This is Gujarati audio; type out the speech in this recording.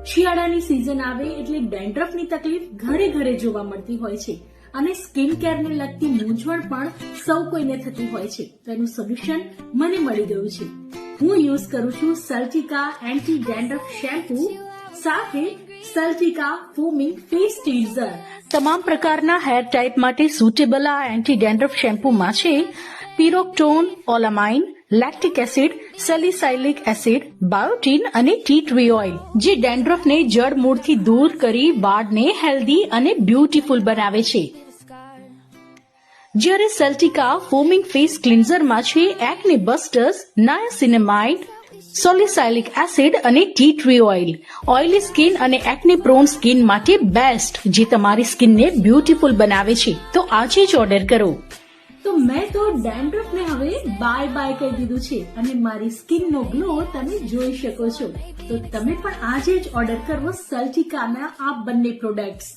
શિયાળાની સિઝન આવે એટલે ડેન્ડ્રફની તકલીફ ઘરે ઘરે જોવા મળતી હોય છે અને સ્કિન કેરને લગતી મૂંઝવણ પણ સૌ કોઈને થતી હોય છે. તો એનું સોલ્યુશન મને મળી ગયું છે. હું યુઝ કરું છું સલ્ટિકા એન્ટી ડેન્ડ્રફ શેમ્પૂ સાથે સલ્ટિકા ફોમિંગ ફેસ ક્લીન્ઝર. તમામ પ્રકારના હેર ટાઈપ માટે સુટેબલ આ એન્ટી ડેન્ડ્રફ શેમ્પૂમાં છે પિરોક્ટોન, ઓલામાઇન, લેક્ટિક એસિડ, સેલિસાઇલિક એસિડ, બાયોટીન અને ટી ટ્રી ઓઇલ, જે ડેન્ડ્રફને જડ મૂળથી દૂર કરી વાળને હેલ્ધી અને બ્યુટીફુલ બનાવે છે. જ્યારે સલ્ટિકા ફોમિંગ ફેસ ક્લીન્ઝરમાં છે એક્ને બસ્ટર્સ, નાયાસિનામાઇડ, સોલિસાઇલિક એસિડ અને T tree oil. Oily skin અને એક્ને પ્રોન સ્કિન માટે બેસ્ટ, જે તમારી સ્કિનને બ્યુટીફુલ બનાવે છે. તો આજે જ ઓર્ડર કરો. તો મેં તો ડેન્ડ્રફને હવે બાય બાય કહી દીધું છે અને મારી સ્કિનનો ગ્લો તમે જોઈ શકો છો. તો તમે પણ આજે જ ઓર્ડર કરો સલ્ટિકાના આ બંને પ્રોડક્ટ્સ.